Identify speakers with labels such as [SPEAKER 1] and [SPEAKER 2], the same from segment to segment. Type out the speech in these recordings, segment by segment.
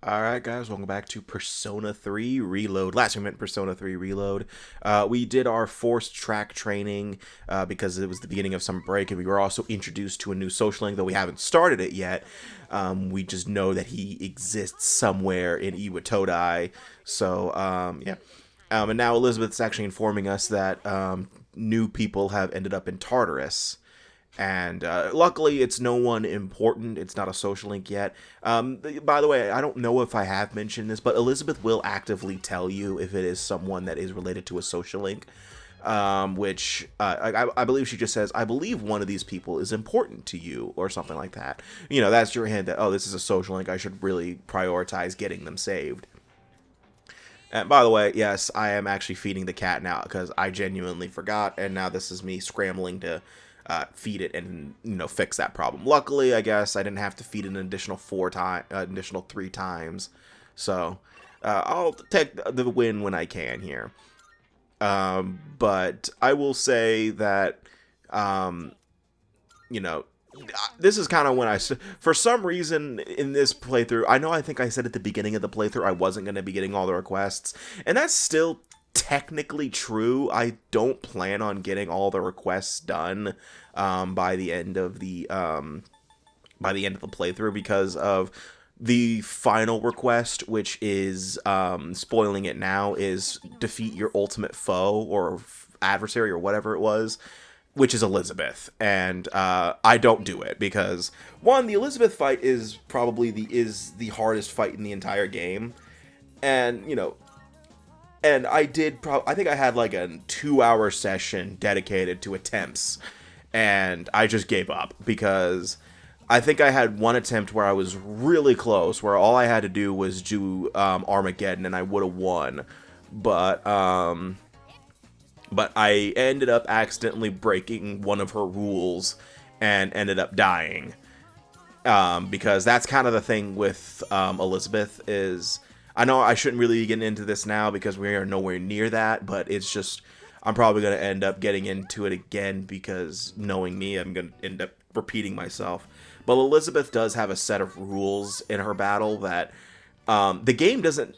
[SPEAKER 1] Alright guys, welcome back to Persona 3 Reload. Last we meant Persona 3 Reload. We did our forced track training because it was the beginning of summer break, and we were also introduced to a new social link, though we haven't started it yet. We just know that he exists somewhere in Iwatodai. So, yeah. And now Elizabeth's actually informing us that new people have ended up in Tartarus. And luckily, it's no one important. It's not a social link yet. By the way, I don't know if I have mentioned this, but Elizabeth will actively tell you if it is someone that is related to a social link. Which I believe she just says, I believe one of these people is important to you, or something like that. You know, that's your hint that, oh, this is a social link. I should really prioritize getting them saved. And by the way, yes, I am actually feeding the cat now because I genuinely forgot, and now this is me scrambling to feed it and fix that problem. Luckily, I guess I didn't have to feed it an additional additional 3 times. So I'll take the win when I can here. But I will say that you know this is kind of when for some reason in this playthrough, I think I said at the beginning of the playthrough I wasn't going to be getting all the requests, and that's still technically true. I don't plan on getting all the requests done by the end of the playthrough because of the final request, which is spoiling it now, is defeat your ultimate foe or adversary or whatever it was, which is Elizabeth. And I don't do it because, one, the Elizabeth fight is probably the hardest fight in the entire game, and and I think I had like a 2-hour session dedicated to attempts, and I just gave up because I think I had one attempt where I was really close, where all I had to do was do Armageddon, and I would have won, but I ended up accidentally breaking one of her rules and ended up dying, because that's kind of the thing with Elizabeth is. I know I shouldn't really be getting into this now because we are nowhere near that, but it's just, I'm probably going to end up getting into it again because knowing me, I'm going to end up repeating myself. But Elizabeth does have a set of rules in her battle that the game doesn't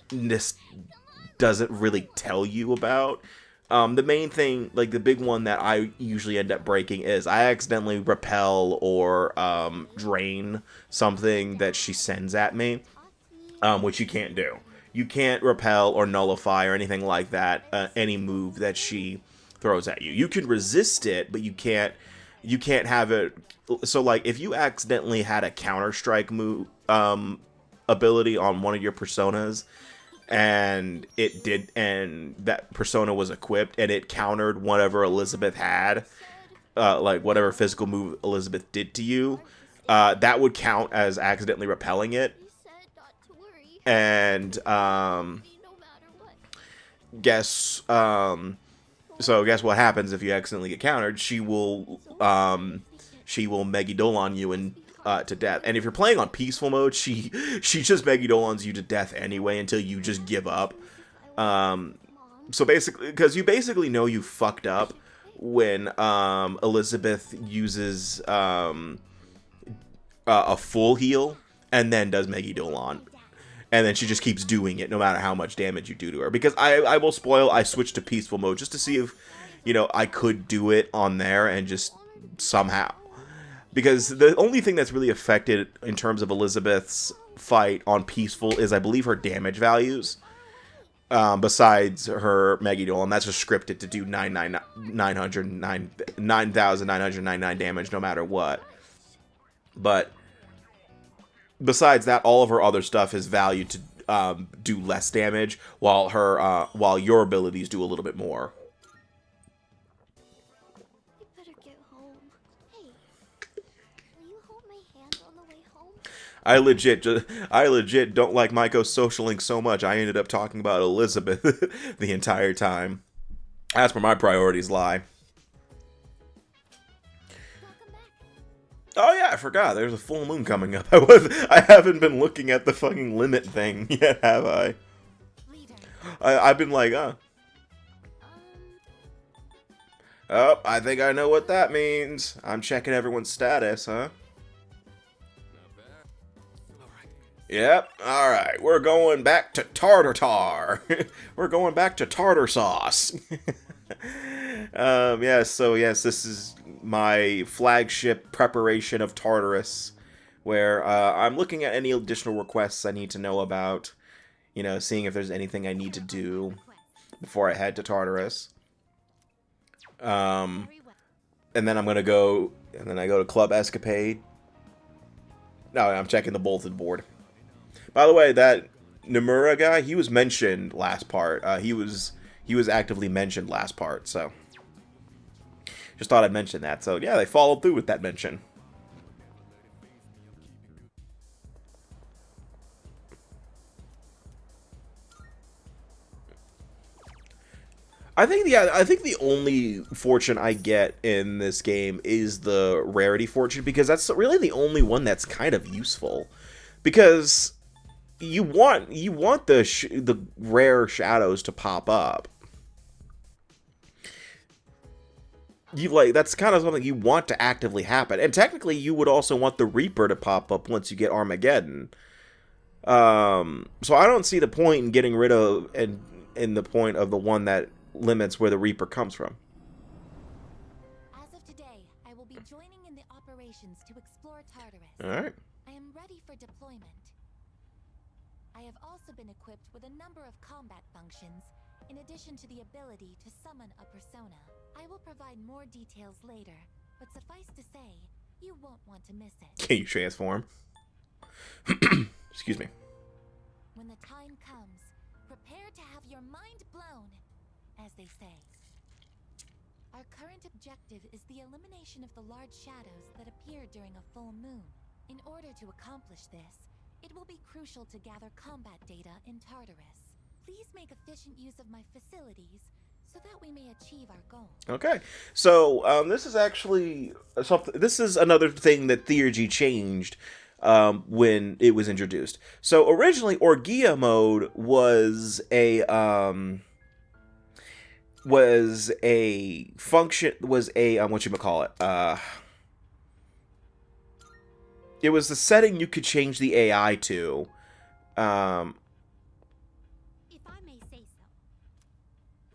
[SPEAKER 1] really tell you about. The main thing, like the big one that I usually end up breaking is I accidentally repel or drain something that she sends at me. Which you can't do. You can't repel or nullify or anything like that, any move that she throws at you. You can resist it, but you can't have it. So like if you accidentally had a counter-strike move ability on one of your personas, and that persona was equipped and it countered whatever Elizabeth had, like whatever physical move Elizabeth did to you, that would count as accidentally repelling it. And guess what happens if you accidentally get countered? She will Megidolon you and to death. And if you're playing on peaceful mode, she just Megidolons you to death anyway until you just give up. So basically, because you basically know you fucked up when Elizabeth uses a full heal and then does Megidolon. And then she just keeps doing it no matter how much damage you do to her. Because I will spoil, I switched to peaceful mode just to see if, I could do it on there and just somehow. Because the only thing that's really affected in terms of Elizabeth's fight on peaceful is, I believe, her damage values. Besides her Megidol, that's just scripted to do 9,999 damage no matter what. But besides that, all of her other stuff is valued to do less damage, while your abilities do a little bit more.
[SPEAKER 2] I better get home. Hey, will you hold my hand on the way home?
[SPEAKER 1] I legit don't like Maiko's social link so much. I ended up talking about Elizabeth the entire time. That's where my priorities lie. Oh yeah, I forgot. There's a full moon coming up. I haven't been looking at the fucking limit thing yet, have I? I've been like, oh, I think I know what that means. I'm checking everyone's status, huh? Yep. All right. We're going back to tartar. We're going back to tartar sauce. Yes. So yes, this is my flagship preparation of Tartarus, where I'm looking at any additional requests I need to know about. You know, seeing if there's anything I need to do before I head to Tartarus. And then I'm gonna go, and then I go to Club Escapade. No, I'm checking the bulletin board. By the way, that Nomura guy, he was mentioned last part. He was actively mentioned last part, so just thought I'd mention that. So yeah, they followed through with that mention. I think the only fortune I get in this game is the rarity fortune, because that's really the only one that's kind of useful. Because you want the rare shadows to pop up. That's kind of something you want to actively happen. And technically you would also want the Reaper to pop up once you get Armageddon. So I don't see the point in getting rid of in the point of the one that limits where the Reaper comes from.
[SPEAKER 2] As of today, I will be joining in the operations to explore Tartarus.
[SPEAKER 1] Alright.
[SPEAKER 2] I am ready for deployment. I have also been equipped with a number of combat functions, in addition to the ability to summon a persona. I will provide more details later, but suffice to say, you won't want to miss it.
[SPEAKER 1] Can you transform? Excuse me.
[SPEAKER 2] When the time comes, prepare to have your mind blown, as they say. Our current objective is the elimination of the large shadows that appear during a full moon. In order to accomplish this, it will be crucial to gather combat data in Tartarus. Please make efficient use of my facilities so that we may achieve our goal.
[SPEAKER 1] Okay, so this is actually something. This is another thing that Theurgy changed when it was introduced. So originally, Orgia mode was a function, was a whatchamacallit, it was the setting you could change the AI to.
[SPEAKER 2] If I may say so.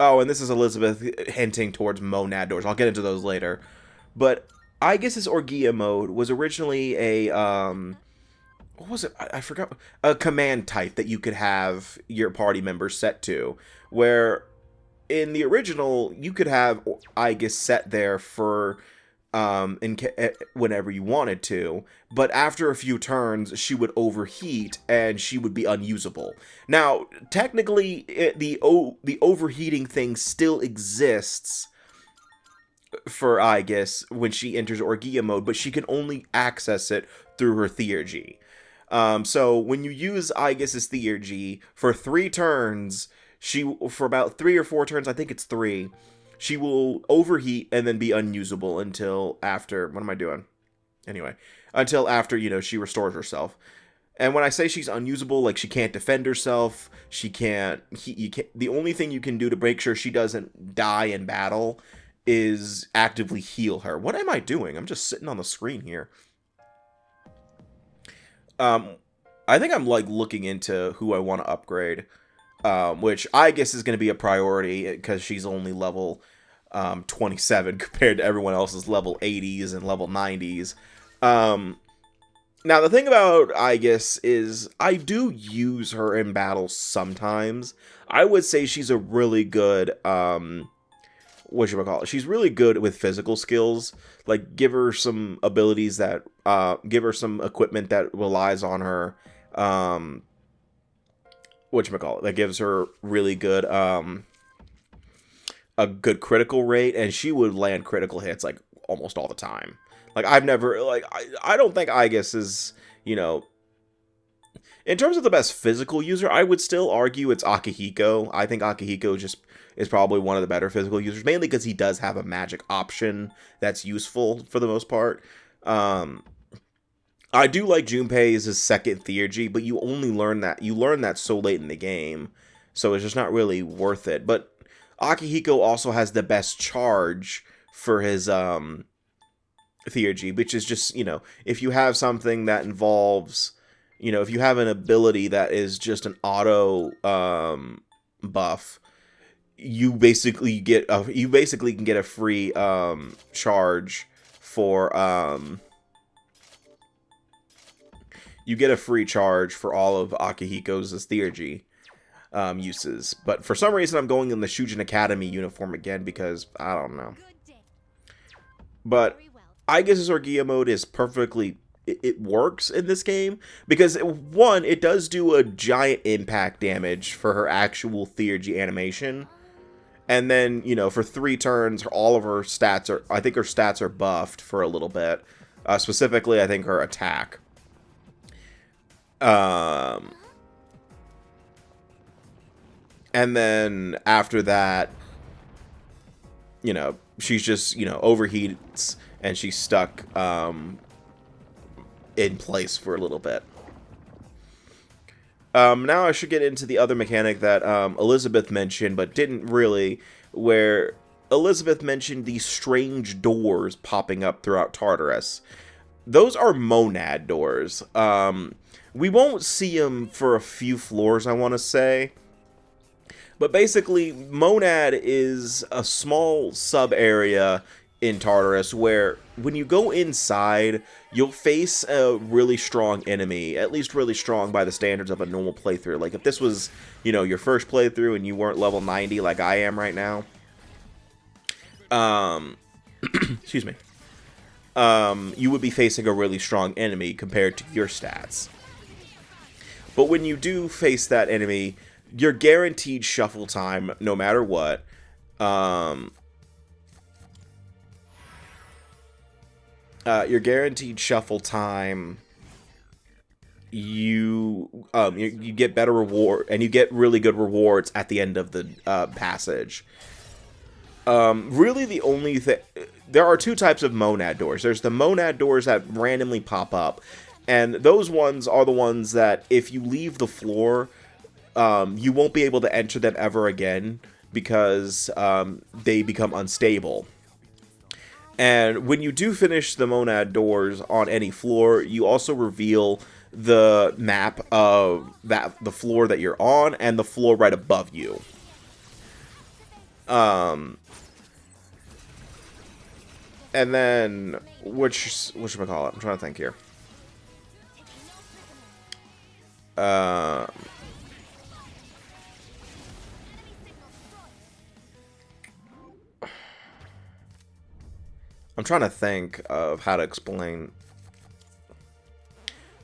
[SPEAKER 1] Oh, and this is Elizabeth hinting towards monad doors. I'll get into those later. But Aigis' Orgia mode was originally a what was it? I forgot. A command type that you could have your party members set to, where in the original you could have Aigis set there for whenever you wanted to, but after a few turns she would overheat and she would be unusable. Now technically the overheating thing still exists for Aigis when she enters Orgia mode, but she can only access it through her Theurgy. So when you use Aigis' Theurgy for 3 turns, for about 3 or 4 turns, I think it's 3, she will overheat and then be unusable until after, what am I doing? Anyway, until after, she restores herself. And when I say she's unusable, like she can't defend herself, she can't, the only thing you can do to make sure she doesn't die in battle is actively heal her. What am I doing? I'm just sitting on the screen here. I think I'm looking into who I want to upgrade. Which I guess is going to be a priority because she's only level 27 compared to everyone else's level 80s and level 90s. Now, the thing about Aigis is I do use her in battle sometimes. I would say she's a really good, she's really good with physical skills. Like, give her some abilities that, give her some equipment that relies on her, that gives her really good a good critical rate, and she would land critical hits like almost all the time. Like I don't think Aigis is, in terms of the best physical user, I would still argue it's Akihiko. I think Akihiko is probably one of the better physical users, mainly because he does have a magic option that's useful for the most part. I do like Junpei's second Theurgy, but you learn that so late in the game, so it's just not really worth it. But Akihiko also has the best charge for his Theurgy, which is just, if you have something that involves you know, if you have an ability that is just an auto buff, you basically can get a free charge for you get a free charge for all of Akihiko's theurgy uses. But for some reason, I'm going in the Shujin Academy uniform again because I don't know. But Aigis' Orgia mode is perfectly... It works in this game because, one, it does do a giant impact damage for her actual theurgy animation. And then, you know, for 3 turns, all of her stats are... I think her stats are buffed for a little bit. Specifically, I think her attack. And then after that, you know, she's just, you know, overheats and she's stuck in place for a little bit. Now I should get into the other mechanic that Elizabeth mentioned, but didn't really, where Elizabeth mentioned these strange doors popping up throughout Tartarus. Those are monad doors. We won't see them for a few floors, I want to say. But basically, monad is a small sub-area in Tartarus where when you go inside, you'll face a really strong enemy, at least really strong by the standards of a normal playthrough. Like if this was, you know, your first playthrough and you weren't level 90 like I am right now, excuse me, you would be facing a really strong enemy compared to your stats. But when you do face that enemy, you're guaranteed shuffle time no matter what. You're guaranteed shuffle time. You get better reward, and you get really good rewards at the end of the passage. Really, the only thing... There are 2 types of monad doors. There's the monad doors that randomly pop up, and those ones are the ones that if you leave the floor, you won't be able to enter them ever again because they become unstable. And when you do finish the monad doors on any floor, you also reveal the map of the floor that you're on and the floor right above you. And then whatchamacallit? I'm trying to think here. I'm trying to think of how to explain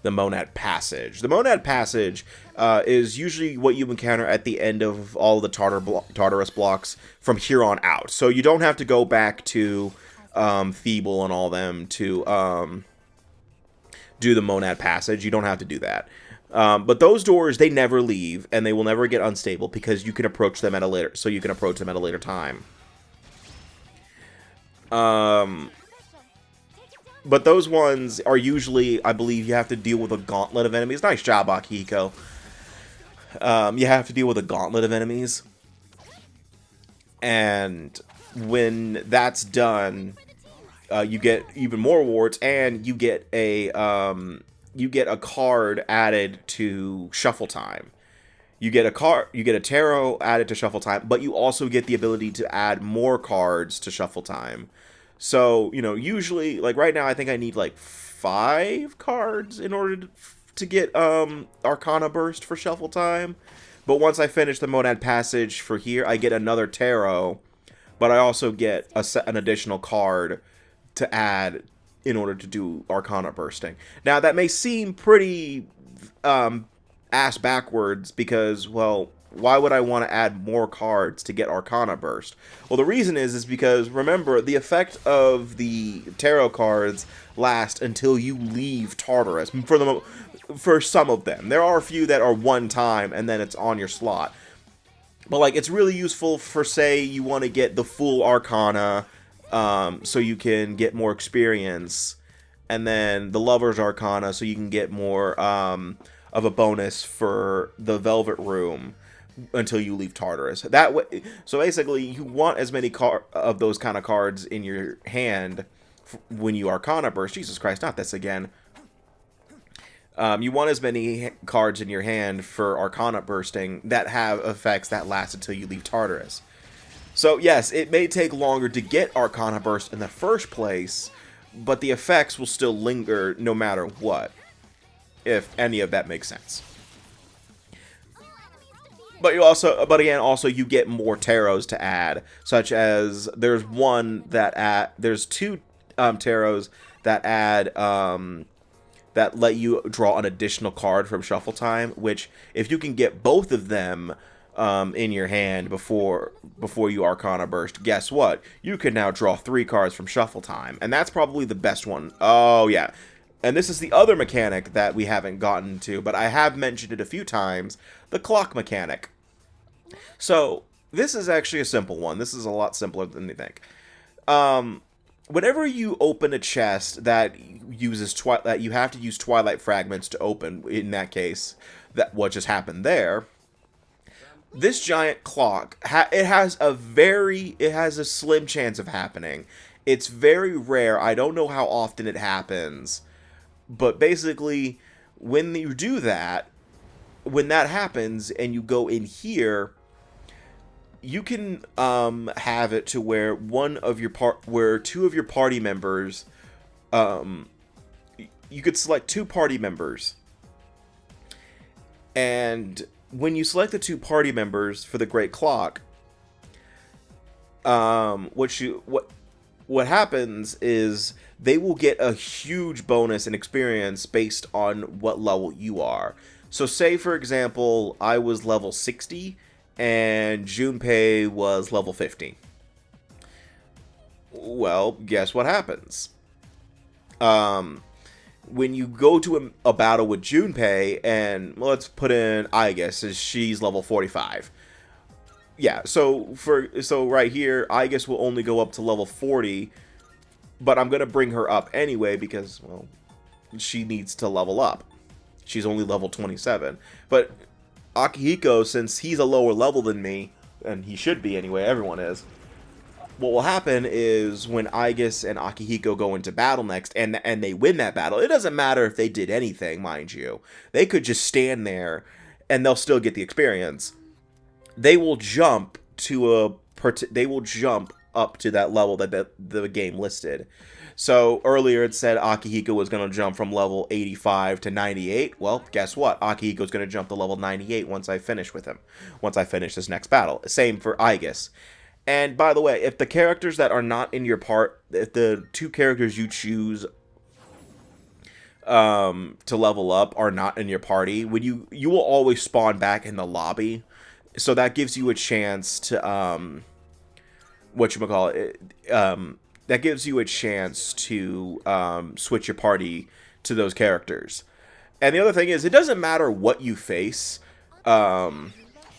[SPEAKER 1] the monad passage. The monad passage is usually what you encounter at the end of all the Tartarus blocks from here on out. So you don't have to go back to Feeble and all them to do the monad passage. You don't have to do that. But those doors, they never leave, and they will never get unstable because you can approach them at a later. So you can approach them at a later time. But those ones are usually, I believe, you have to deal with a gauntlet of enemies. Nice job, Akihiko. You have to deal with a gauntlet of enemies. And when that's done, you get even more rewards, and you get a card added to shuffle time. You get a tarot added to shuffle time, but you also get the ability to add more cards to shuffle time. So, you know, usually, like right now, I think I need like 5 cards in order to get Arcana Burst for shuffle time. But once I finish the monad passage for here, I get another tarot, but I also get an additional card to add in order to do Arcana Bursting. Now, that may seem pretty ass backwards because, well, why would I want to add more cards to get Arcana Burst? Well, the reason is because, remember, the effect of the tarot cards last until you leave Tartarus. For some of them. There are a few that are one time, and then it's on your slot. But, like, it's really useful for, say, you want to get the full Arcana, so you can get more experience. And then the Lover's Arcana, so you can get more of a bonus for the Velvet Room until you leave Tartarus. That way, so basically, you want as many of those kind of cards in your hand when you Arcana Burst. Jesus Christ, not this again. You want as many cards in your hand for Arcana Bursting that have effects that last until you leave Tartarus. So yes, it may take longer to get Arcana Burst in the first place, but the effects will still linger no matter what, if any of that makes sense. But again, also you get more tarots to add, such as there's two tarots that add that let you draw an additional card from shuffle time, which if you can get both of them in your hand before you Arcana Burst, guess what? You can now draw 3 cards from shuffle time, and that's probably the best one. Oh yeah. And this is the other mechanic that we haven't gotten to, but I have mentioned it a few times, the clock mechanic. So, this is actually a simple one. This is a lot simpler than you think. Whenever you open a chest that uses that you have to use Twilight Fragments to open, in that case, that what just happened there, this giant clock, it has a slim chance of happening. It's very rare. I don't know how often it happens. But basically, when you do that, when that happens and you go in here, you can have it to where two of your party members, you could select 2 party members, and when you select the 2 party members for the Great Clock, what happens is they will get a huge bonus in experience based on what level you are. So say, for example, I was level 60 and Junpei was level 50. Well, guess what happens? When you go to a battle with Junpei, and let's put in Aigis, as she's level 45. Yeah, so right here, Aigis will only go up to level 40, but I'm going to bring her up anyway because, well, she needs to level up. She's only level 27. But Akihiko, since he's a lower level than me, and he should be anyway, everyone is, what will happen is when Aigis and Akihiko go into battle next, and they win that battle, it doesn't matter if they did anything, mind you. They could just stand there, and they'll still get the experience. They will jump up to that level that the game listed. So earlier it said Akihiko was going to jump from level 85 to 98. Well, guess what? Akihiko's going to jump to level 98 once I finish with him. Once I finish this next battle. Same for Aigis. And by the way, if the characters that are not in your if the 2 characters you choose to level up are not in your party, when you will always spawn back in the lobby. So that gives you a chance to that gives you a chance to switch your party to those characters. And the other thing is, it doesn't matter what you face, the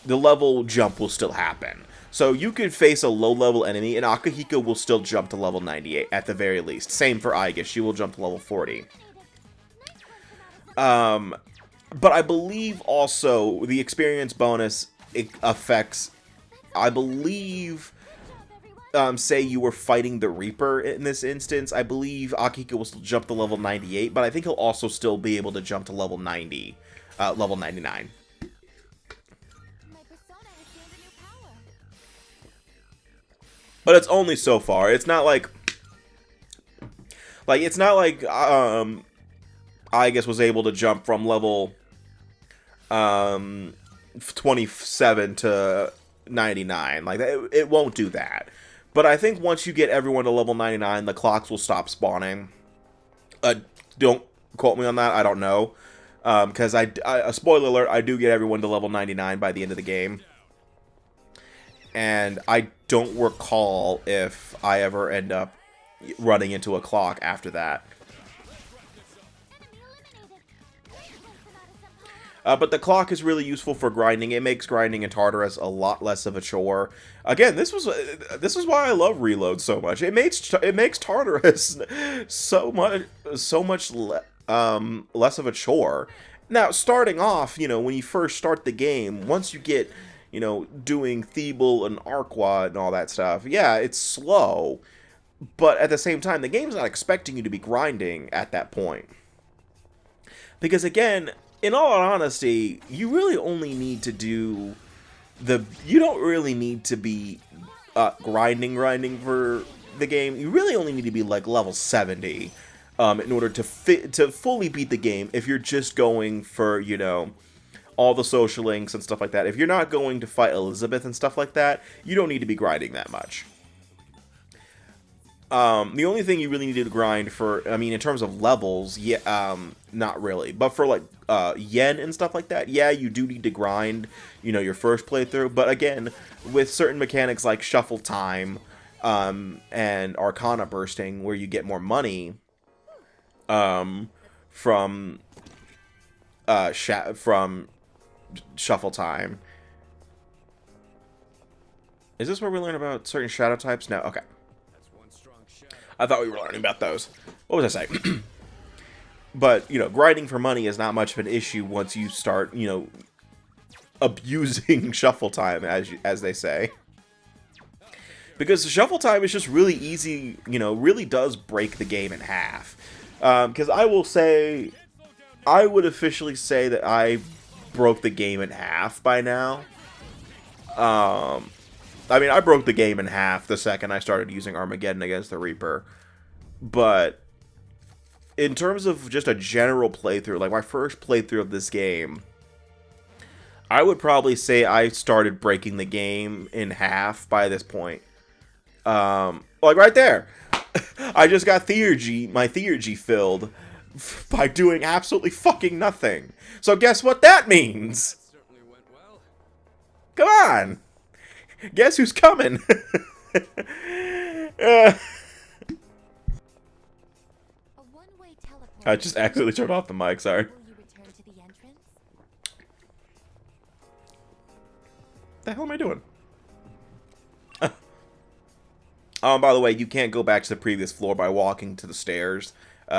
[SPEAKER 1] level jump will still happen. So you could face a low-level enemy, and Akihiko will still jump to level 98, at the very least. Same for Aigis, she will jump to level 40. But I believe also the experience bonus affects, I believe, say you were fighting the Reaper in this instance, I believe Akihiko will still jump to level 98, but I think he'll also still be able to jump to level 90, level 99. But it's only so far. It's not like Aigis was able to jump from level 27 to 99. Like, it won't do that. But I think once you get everyone to level 99, the clocks will stop spawning. Don't quote me on that. I don't know. Because a spoiler alert, I do get everyone to level 99 by the end of the game. And I don't recall if I ever end up running into a clock after that. But the clock is really useful for grinding. It makes grinding in Tartarus a lot less of a chore. Again, this is why I love Reload so much. It makes Tartarus so much less of a chore. Now, starting off, when you first start the game, once you get, doing Thebel and Arqua and all that stuff, yeah, it's slow. But at the same time, the game's not expecting you to be grinding at that point. Because again, in all honesty, you really only need to do you don't really need to be grinding for the game. You really only need to be like level 70 in order to fully beat the game. If you're just going for, you know, all the social links and stuff like that. If you're not going to fight Elizabeth and stuff like that, you don't need to be grinding that much. The only thing you really need to grind for, I mean, in terms of levels, yeah, not really. But for, like, yen and stuff like that, yeah, you do need to grind, you know, your first playthrough. But again, with certain mechanics like shuffle time, and Arcana bursting, where you get more money, from shuffle time. Is this where we learn about certain shadow types? No, okay. I thought we were learning about those. What was I saying? But, you know, grinding for money is not much of an issue once you start, you know, abusing shuffle time, as they say. Because the shuffle time is just really easy, you know, really does break the game in half. Because I will say, I would officially say that I broke the game in half by now. I mean, I broke the game in half the second I started using Armageddon against the Reaper. But in terms of just a general playthrough, like my first playthrough of this game, I would probably say I started breaking the game in half by this point. Like right there. I just got my theurgy filled by doing absolutely fucking nothing. So guess what that means? Come on. Guess who's coming? I just accidentally turned off the mic, sorry. The hell am I doing? By the way, you can't go back to the previous floor by walking to the stairs,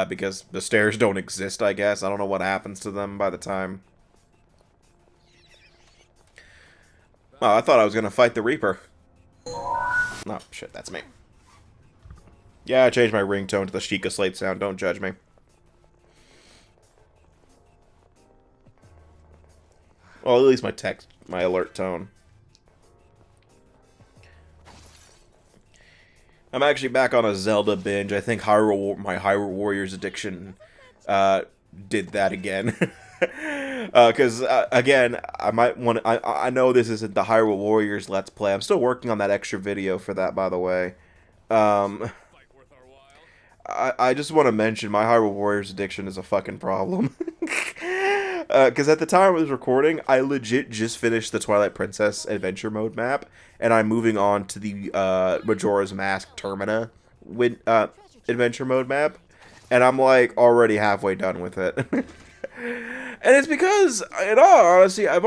[SPEAKER 1] because the stairs don't exist, I guess. I don't know what happens to them by the time. Oh, I thought I was gonna fight the Reaper. Oh, shit, that's me. Yeah, I changed my ringtone to the Sheikah Slate sound, don't judge me. Well, at least my alert tone. I'm actually back on a Zelda binge. I think my Hyrule Warriors addiction did that again. Because again, I might want. I know this isn't the Hyrule Warriors Let's Play. I'm still working on that extra video for that, by the way. I just want to mention my Hyrule Warriors addiction is a fucking problem. Because at the time I was recording, I legit just finished the Twilight Princess Adventure Mode map, and I'm moving on to the Majora's Mask Termina Adventure Mode map, and I'm like already halfway done with it. And it's because, in all honesty, I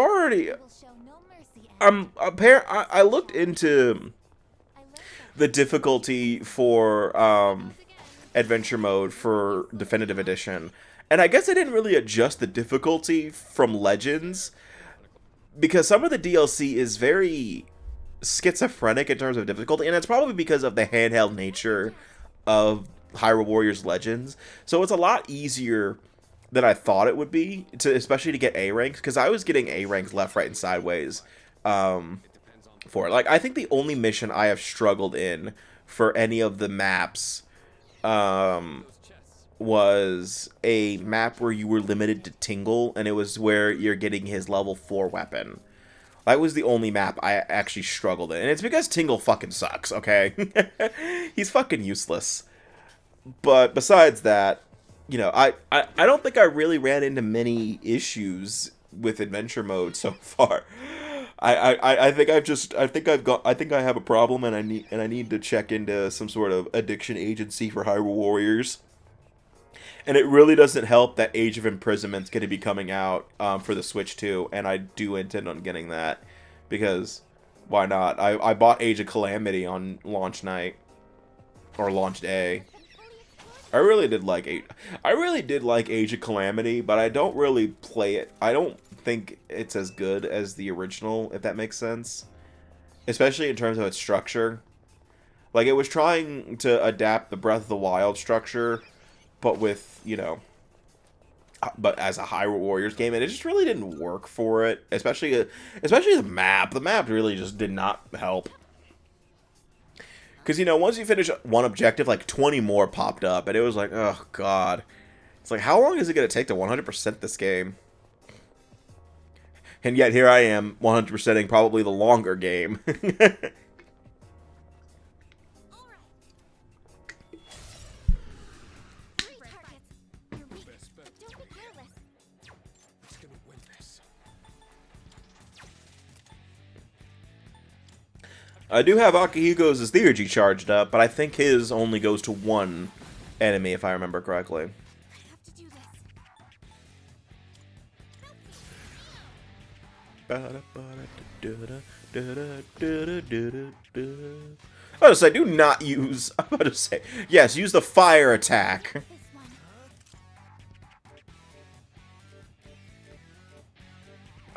[SPEAKER 1] looked into the difficulty for Adventure Mode for Definitive Edition. And I guess I didn't really adjust the difficulty from Legends, because some of the DLC is very schizophrenic in terms of difficulty, and it's probably because of the handheld nature of Hyrule Warriors Legends. So it's a lot easier than I thought it would be, especially to get A ranks, because I was getting A ranks left, right, and sideways for it. Like, I think the only mission I have struggled in for any of the maps was a map where you were limited to Tingle, and it was where you're getting his level 4 weapon. That was the only map I actually struggled in, and it's because Tingle fucking sucks, okay? He's fucking useless. But besides that, you know, I don't think I really ran into many issues with Adventure Mode so far. I think I have a problem, and I need to check into some sort of addiction agency for Hyrule Warriors. And it really doesn't help that Age of Imprisonment's going to be coming out for the Switch too, and I do intend on getting that, because why not? I bought Age of Calamity on launch night, or launch day. I really did like Age of Calamity, but I don't really play it. I don't think it's as good as the original, if that makes sense. Especially in terms of its structure. Like, it was trying to adapt the Breath of the Wild structure, but with, you know, but as a Hyrule Warriors game, and it just really didn't work for it. Especially the map. The map really just did not help. Because, you know, once you finish one objective, like 20 more popped up, and it was like, oh god. It's like, how long is it going to take to 100% this game? And yet here I am, 100%ing probably the longer game. I do have Akihiko's theurgy charged up, but I think his only goes to one enemy, if I remember correctly. I was about to say, do not use... I'm about to say, yes, use the fire attack.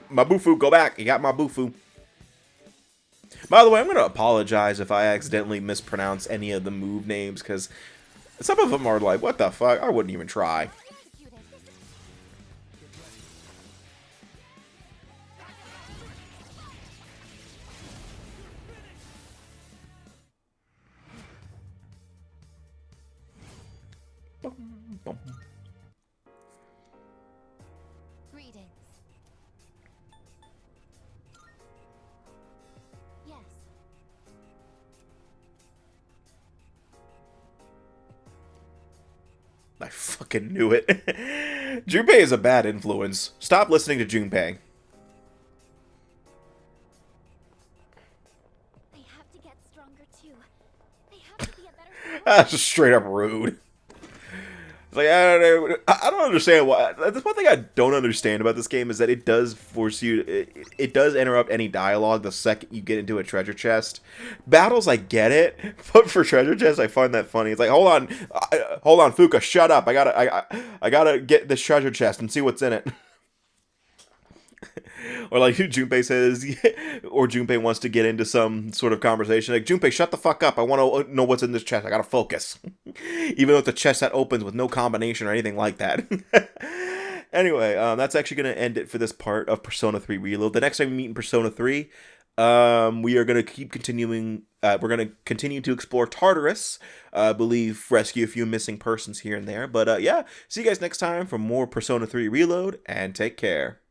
[SPEAKER 1] Mabufu, go back. You got Mabufu. By the way, I'm going to apologize if I accidentally mispronounce any of the move names, because some of them are like, what the fuck? I wouldn't even try.
[SPEAKER 2] Greetings. Yes.
[SPEAKER 1] I fucking knew it. Junpei is a bad influence. Stop listening to Junpei.
[SPEAKER 2] They have to get stronger too. They have to be a better.
[SPEAKER 1] That's just straight up rude. It's like, I don't understand why. That's one thing I don't understand about this game is that it does force you. It does interrupt any dialogue the second you get into a treasure chest. Battles, I get it, but for treasure chests, I find that funny. It's like, hold on, Fuka, shut up. I gotta get this treasure chest and see what's in it. Or like Junpei says, or Junpei wants to get into some sort of conversation. Like, Junpei, shut the fuck up. I want to know what's in this chest. I gotta focus. Even though it's a chest that opens with no combination or anything like that. Anyway, that's actually going to end it for this part of Persona 3 Reload. The next time we meet in Persona 3, we are going to keep continuing. We're going to continue to explore Tartarus. I believe rescue a few missing persons here and there. But yeah, see you guys next time for more Persona 3 Reload, and take care.